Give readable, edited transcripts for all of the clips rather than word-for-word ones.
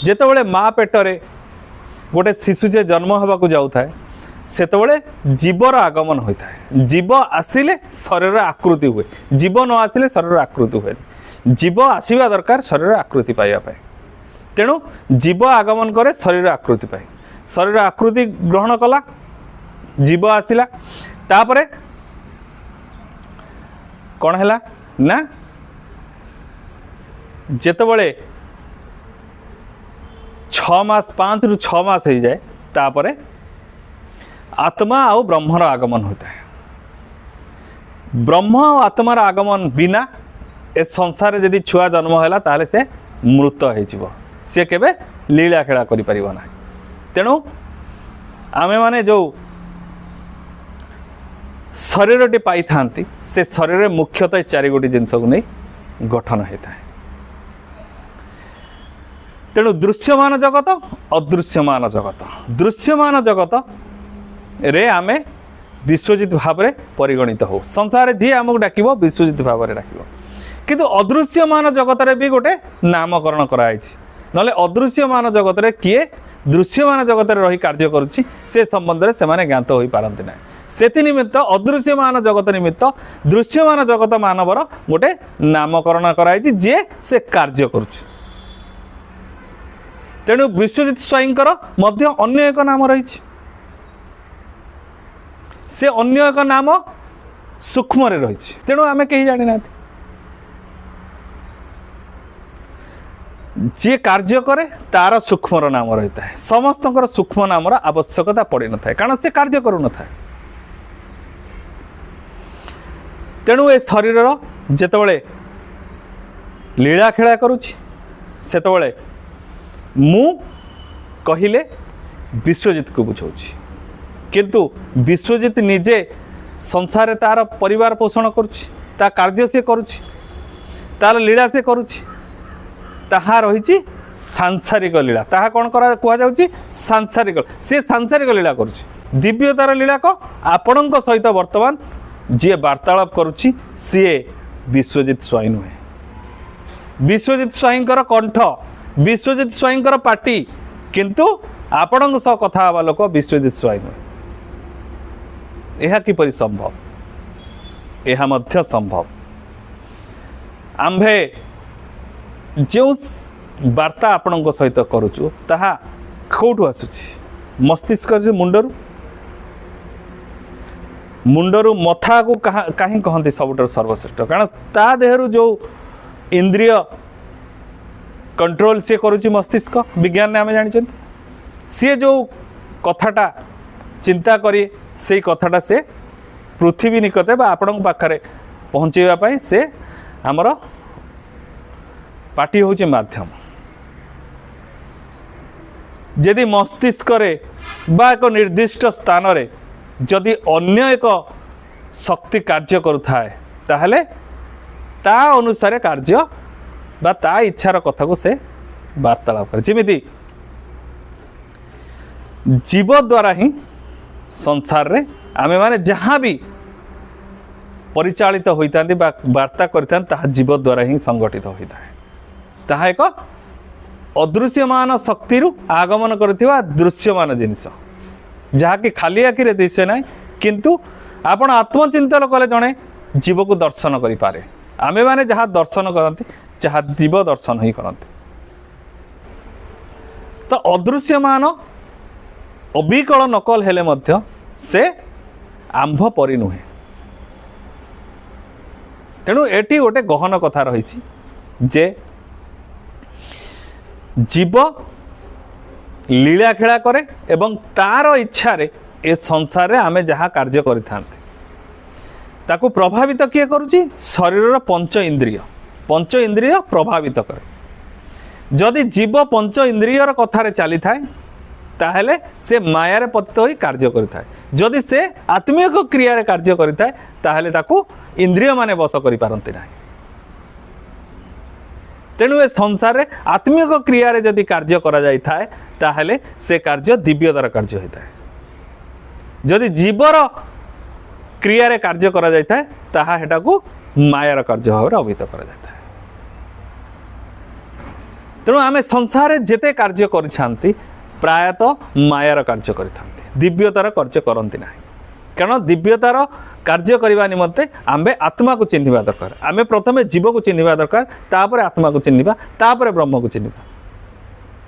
ଯେତେବେଳେ ମା ପେଟରେ गोटे शिशुजे जन्म होगा जाऊे से जीवर आगमन होता है। जीव आसिले शरीर आकृति हुए, जीव न आसिले शरीर आकृति हुए। जीव आसवा दरकार शरीर आकृति पाइबा, तेणु जीव आगमन करे शरीर आकृति पाए। शरीर आकृति ग्रहण कला, जीव आसिला, तापरे कौन है ना जेतबले 6 मास 5 रु 6 मास हो जाए तापरे आत्मा और ब्रह्मर आगमन होता है। ब्रह्म और आत्मार आगमन बिना ए संसार जदि छुआ जन्म है ताले से मृत हो सी केबे लीला खेला करि परिबो ना। तेणु आमे माने जो शरीरटी पाई थांती से शरीर मुख्यतः 4 गोटी जिनस को नहीं गठन होता है। तेणु दृश्यमान जगत अदृश्यमान जगत, दृश्यमान जगत रे आमे विश्वजित भाव में परिगणित हो। संसार जी आमको डाक विश्वजित भाव में डाक, किंतु अदृश्यमान जगत रे भी गोटे नामकरण कराई। नले अदृश्यमान जगत रे किए दृश्यमान जगत रे रही कार्य करुच्ची से संबंध में से ज्ञात हो पारती ना। से निमित्त अदृश्यमान जगत निमित्त दृश्यमान जगत मानवर गोटे नामकरण कराई जे से कार्य करुच्ची। तेणु विश्वजित स्वाईंकर मध्य अन्य एक नाम रही, से अन्य एक नाम सूक्ष्म रे रही। तेणु आमे कहीं जानी ना जे कार्य करे तार सूक्ष्म नाम रही है। समस्त सूक्ष्म नाम आवश्यकता पड़ न था, कारण से कार्य करू न था। तेणु ए शरीर जेतबले लीला खेला करुच्ची सेतबले मु कहिले विश्वजित को बुझाऊँ, किंतु विश्वजित निजे संसार तार परिवार पोषण करुच्ची, ता कार्य से करुच्ची, तार लीला से करुच्ची, ताहा रही सांसारिक लीला। ताहा कौन करा कुआ जाउची सांसारिक, से सांसारिक लीला करुच्ची। दिव्यतार लीला को आपण सहित वर्तमान जी वार्तालाप करुच्ची सी विश्वजित स्वाई नुहे। विश्वजित स्वाईंकर कंठ, विश्वजित स्वाईंकर पार्टी, किंतु आपण सह कथा हवा लोक विश्वजित स्वाई नुहे। यह किपरि संभव? यह मध्य संभव। आंभे जो वार्ता आपण सहित करुचु ताहा कौटू आसुची? मस्तिष्क मुंडरू, मुंडरू मथा को कहीं कहती सबुठ सर्वश्रेष्ठ, कारण ता देहरु जो इंद्रिय कंट्रोल सी करुच्ची मस्तिष्क। विज्ञान ने आम जानी सी जो कथाटा चिंता करी से कथाटा से पृथ्वी निकटे बा आपण पाखरे पहुँचेवाई से आमर पार्टी हूँ माध्यम। यदि मस्तिष्क बा एक निर्दिष्ट स्थान रे जदि अन्य एक शक्ति कार्य करुथाए ताहले ता अनुसार कार्य बा ता इच्छार कथा को से वार्तालाप करे। जेमिति जीव द्वारा ही संसार रे आमे माने जहाँ भी परिचालित होता बा वार्ता करता ताहा जीव द्वारा ही संगठित होता है। ताहा एक अदृश्यमान शक्ति आगमन करथिबा दृश्यमान जिनिस, जहाँकि खाली आखिरे दिशे ना, किंतु आपण आत्मचिंतन कले जड़े जीव को दर्शन करि पारे। आमे माने जहाँ दर्शन करते जहाँ जीव दर्शन ही करते। तो अदृश्यमान अबिकल नकल हेले मध्य से आंभ परि नुहे। तेणु एटी गोटे गहन कथा रही जे जीव लीला खेला करे एवं तार इच्छा रे ए संसार रे आमे जहाँ कार्य करिथांते ताकू प्रभावित किए करुची? शरीर पंच इंद्रिय, पंच इंद्रिय प्रभावित करे। जदि जीव पंच इंद्रियर कथार चली थाए ताहले से माया रे पतित होई कार्य करिथाए। जदि से आत्मिक क्रिया रे कार्य करिथाए ताहले ताकू इंद्रिय माने बस करि पारंती नाही। तेणु ए संसार रे आत्मिक क्रिया रे जदि कार्य करा जाई थाए ताहले से कार्य दिव्यतार कार्य होता है। जदि जीवर क्रिया रे कार्य करा जाई थाए ताहा हेटा को मायार कार्य भाव अभिहित करा जाता है। तेणु आम संसार जेते कार्य कर प्रायतः मायार कार्य करते दिव्यतार कार्य करती ना कारण दिव्यतार कार्य करने निमंते आम्भे आत्मा को चिन्हवा दरकार आम प्रथम जीव को चिन्हवा दरकार तापर आत्मा को चिन्हवा तापर ब्रह्म को चिन्हवा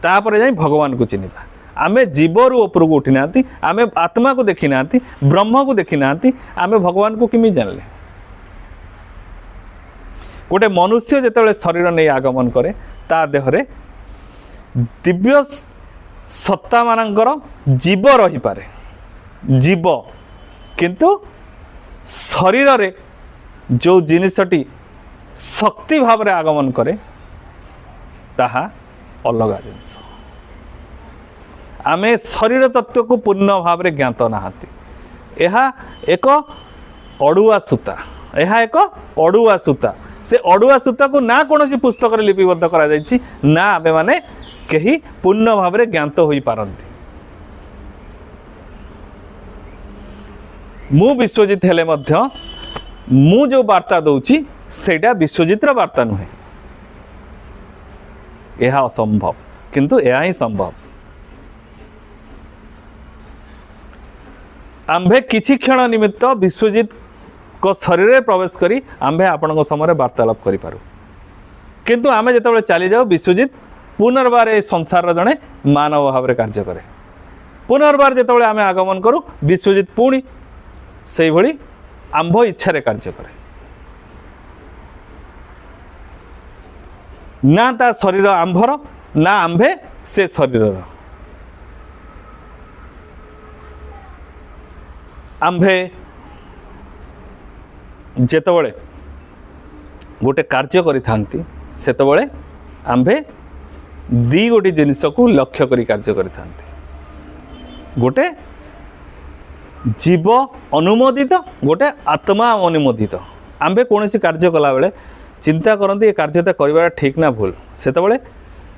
तापर जाई भगवान को चिन्हवा आम जीवर ऊपर को उठी ना आम आत्मा को देखी ना ब्रह्म को देखी ना आम भगवान को किमी जानले गोटे मनुष्य जिते शरीर नहीं आगमन करे ता देहरे दिव्य सत्ता मानकर जीव रही पारे जीव किंतु शरीर रे जो जिनिसटी शक्ति भाव रे आगमन करे ताहा अलग जिनिस आमे शरीर तत्व को पूर्ण भाव रे ज्ञात नाहांती एहा एक अड़ुआ सूता एहा एक अड़ुआ सूता से अड़ुआ सूता को ना कौन पुस्तक लिपिबद्ध करा जायछि ना आमे माने कहीं पूर्ण भाव रे ज्ञात होई पारंती मु विश्वजित हेले मध्य मु जो वार्ता दउची सेटा विश्वजितर वार्ता नुहे यह असंभव किंतु यह ही संभव आम्भे किछि क्षण निमित्त विश्वजित को शरीर में प्रवेश करी आम्भे आपण समय वार्तालाप करि पारू किंतु आमे जेतेबेले चली जाऊ विश्वजित पुनर्बार ए संसार जड़े मानव भाव में कार्य करे पुनर्बार जेतेबेले आमे आगमन करू विश्वजित पुणी से भली आंभ इच्छा रे कार्य करे ना ता शरीर आंभर ना आंभे से शरीर आंभे जेतेबेले गोटे कार्य करि थांती सेतेबेले आंभे दी गोटी जिनिस को लक्ष्य करी कार्य करि थांती गोटे जीव अनुमोदित गोटे आत्मा अनुमोदित आम्भे कौन कार्य कला बेले चिंता करते ये कार्यटा कर ठीक ना भूल से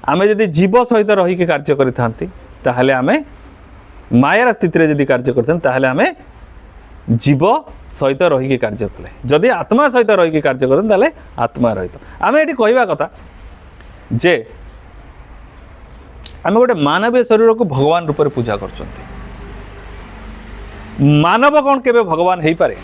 आम जदि जीव सहित रहीकि कार्य करें आम मायार स्थित जदि कार्य करते आम जीव सहित रहीकि कार्य कले जदि आत्मा सहित रहीकि कार्य करें आत्मा रहित आम ये कहवा कथा जे आम गोटे मानवीय शरीर को भगवान रूप में पूजा कर मानव कौन केबे भगवान हो पारे